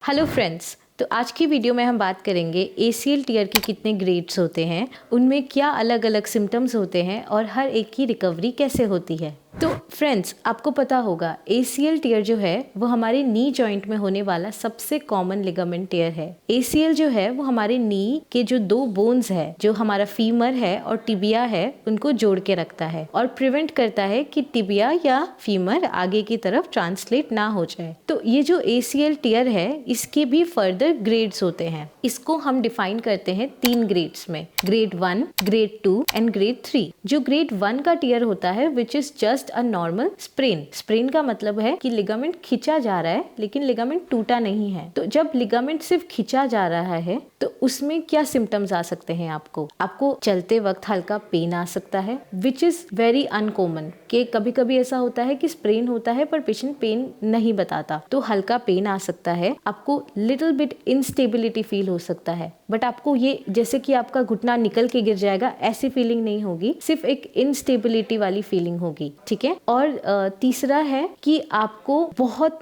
Hello friends, तो आज की वीडियो में हम बात करेंगे ACL टीयर के कितने ग्रेड्स होते हैं, उनमें क्या अलग अलग सिम्टम्स होते हैं और हर एक की रिकवरी कैसे होती है। तो फ्रेंड्स, आपको पता होगा ACL टीयर जो है वो हमारे नी जॉइंट में होने वाला सबसे कॉमन लिगामेंट टीयर है। ACL जो है वो हमारे नी के जो दो बोन्स है, जो हमारा फीमर है और टिबिया है, उनको जोड़ के रखता है और प्रिवेंट करता है कि टिबिया या फीमर आगे की तरफ ट्रांसलेट ना हो जाए। तो ये जो ACL टीयर है इसके भी फर्दर ग्रेड्स होते हैं। इसको हम डिफाइन करते हैं 3 ग्रेड्स में, ग्रेड 1, ग्रेड 2 एंड ग्रेड 3। जो ग्रेड 1 का टीयर होता है which is just a normal sprain. Sprain का मतलब है कि लिगामेंट खिंचा जा रहा है लेकिन लिगामेंट टूटा नहीं है। तो जब लिगामेंट सिर्फ खिंचा जा रहा है तो उसमें क्या सिम्टम्स आ सकते हैं? आपको चलते वक्त हल्का पेन आ सकता है विच इज वेरी अनकॉमन। कि कभी कभी ऐसा होता है कि स्प्रेन होता है पर पेशेंट पेन नहीं बताता, तो हल्का पेन आ सकता है। आपको लिटिल बिट इनस्टेबिलिटी फील हो सकता है, बट आपको ये जैसे कि आपका घुटना निकल के गिर जाएगा ऐसी फीलिंग नहीं होगी, सिर्फ एक इनस्टेबिलिटी वाली फीलिंग होगी। ठीक है। और तीसरा है कि आपको बहुत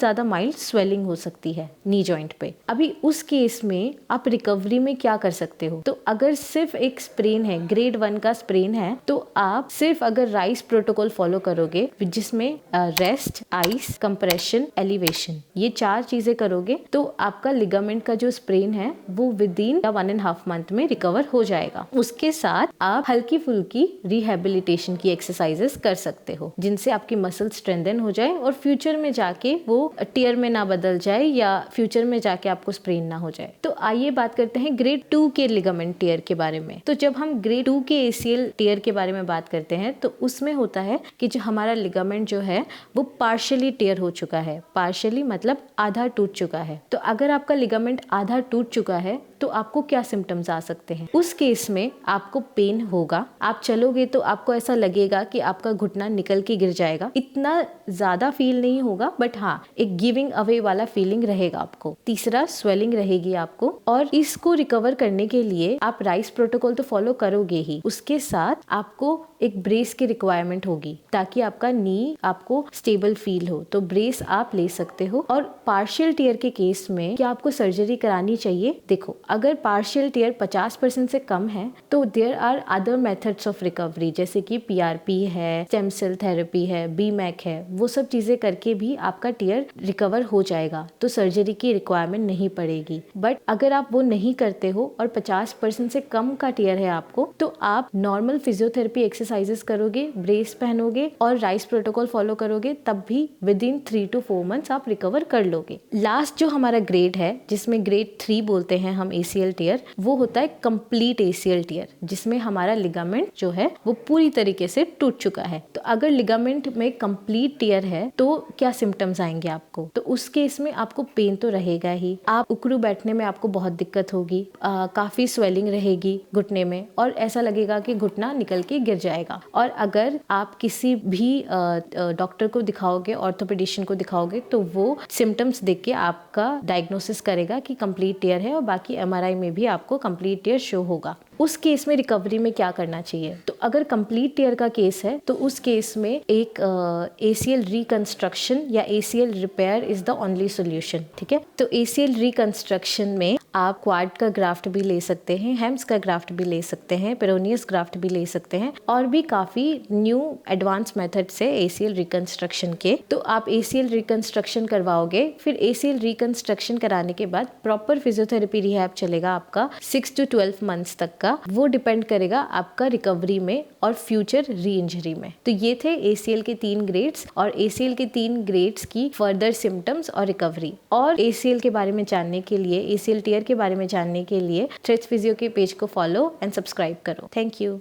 ज्यादा माइल्ड स्वेलिंग हो सकती है नी जॉइंट पे। अभी उस केस में आप रिकवरी में क्या कर सकते हो? तो अगर सिर्फ एक स्प्रेन है, ग्रेड 1 का स्प्रेन है, तो आप सिर्फ अगर राइस प्रोटोकॉल फॉलो करोगे जिसमें रेस्ट, आइस, कंप्रेशन, एलिवेशन, ये 4 चीजें करोगे तो आपका लिगामेंट का जो स्प्रेन है वो विद इन 1.5 मंथ में रिकवर हो जाएगा। उसके साथ आप हल्की फुल्की रिहेबिलिटेशन की एक्सरसाइजेस कर सकते हो जिनसे आपकी मसल स्ट्रेंथन हो जाए और फ्यूचर में जाके वो टीयर में ना बदल जाए या फ्यूचर में जाके आपको स्प्रेन ना हो जाए। तो आइए बात करते हैं ग्रेड 2 के लिगामेंट टीयर के बारे में। तो जब हम ग्रेड 2 के ACL टीयर के बारे में बात करते हैं तो उसमें होता है कि जो हमारा लिगामेंट जो है वो पार्शियली टीयर हो चुका है। पार्शियली मतलब आधा टूट चुका है। तो अगर आपका लिगामेंट आधा टूट चुका है तो आपको क्या सिम्टम्स आ सकते हैं? उस केस में आपको पेन होगा, आप चलोगे तो आपको ऐसा लगेगा कि आपका घुटना निकल के गिर जाएगा। इतना ज्यादा फील नहीं होगा बट हाँ, एक गिविंग अवे वाला फीलिंग रहेगा आपको। तीसरा, स्वेलिंग रहेगी आपको, और इसको रिकवर करने के लिए आप राइस प्रोटोकॉल तो फॉलो करोगे ही, उसके साथ आपको एक ब्रेस की रिक्वायरमेंट होगी ताकि आपका नी आपको स्टेबल फील हो। तो ब्रेस आप ले सकते हो। और पार्शियल टीयर के केस में क्या आपको सर्जरी करानी चाहिए? देखो, अगर पार्शियल टीयर 50% से कम है तो there are other methods of recovery, जैसे कि PRP है, स्टेम सेल थेरेपी है, BMAC है, वो सब चीजें करके भी आपका टीयर रिकवर हो जाएगा। तो सर्जरी की रिक्वायरमेंट नहीं पड़ेगी। बट अगर आप वो नहीं करते हो और 50% से कम का टीयर है आपको, तो आप नॉर्मल फिजियोथेरेपी एक्सरसाइजेस करोगे, ब्रेस पहनोगे और राइस प्रोटोकॉल फॉलो करोगे, तब भी विद इन 3 to 4 मंथ्स आप रिकवर कर लोगे। लास्ट जो हमारा ग्रेड है, जिसमें ग्रेड 3 बोलते हैं हम ACL टीयर, वो होता है कंप्लीट ACL टीयर, जिसमें हमारा लिगामेंट जो है वो पूरी तरीके से टूट चुका है। तो अगर लिगामेंट में कंप्लीट टीयर है तो क्या सिम्टम्स आएंगे आपको? तो उस केस में आपको पेन तो रहेगा ही, आप उकड़ू बैठने में आपको बहुत दिक्कत होगी, काफी स्वेलिंग रहेगी घुटने में और ऐसा लगेगा कि घुटना निकल के गिर जाएगा। और अगर आप किसी भी डॉक्टर को दिखाओगे, ऑर्थोपेडिशियन को दिखाओगे, तो वो सिम्टम्स देख के आपका डायग्नोसिस करेगा कि कंप्लीट टीयर है और बाकी MRI में भी आपको कंप्लीट टीयर शो होगा। उस केस में रिकवरी में क्या करना चाहिए? तो अगर कंप्लीट टीयर का केस है तो उस केस में एक ACL रिकंस्ट्रक्शन या ACL repair is the only solution. ठीक है। तो ACL रिकंस्ट्रक्शन में आप क्वाड का ग्राफ्ट भी ले सकते हैं, हेम्स का ग्राफ्ट भी ले सकते हैं, पेरोनियस ग्राफ्ट भी ले सकते हैं, और भी काफी न्यू एडवांस मेथड्स है ACL रिकंस्ट्रक्शन के। तो आप ACL रिकंस्ट्रक्शन करवाओगे, फिर ACL रिकंस्ट्रक्शन कराने के बाद प्रॉपर फिजियोथेरेपी रिहैब चलेगा आपका 6 to 12 मंथ्स तक का। वो डिपेंड करेगा आपका रिकवरी में और फ्यूचर री इंजरी में। तो ये थे ACL के 3 ग्रेड्स और ACL के 3 ग्रेड्स की फर्दर सिम्टम्स और रिकवरी। और ACL के बारे में जानने के लिए, ACL टीयर के बारे में जानने के लिए थ्रेड्स फिजियो के पेज को फॉलो एंड सब्सक्राइब करो। Thank you.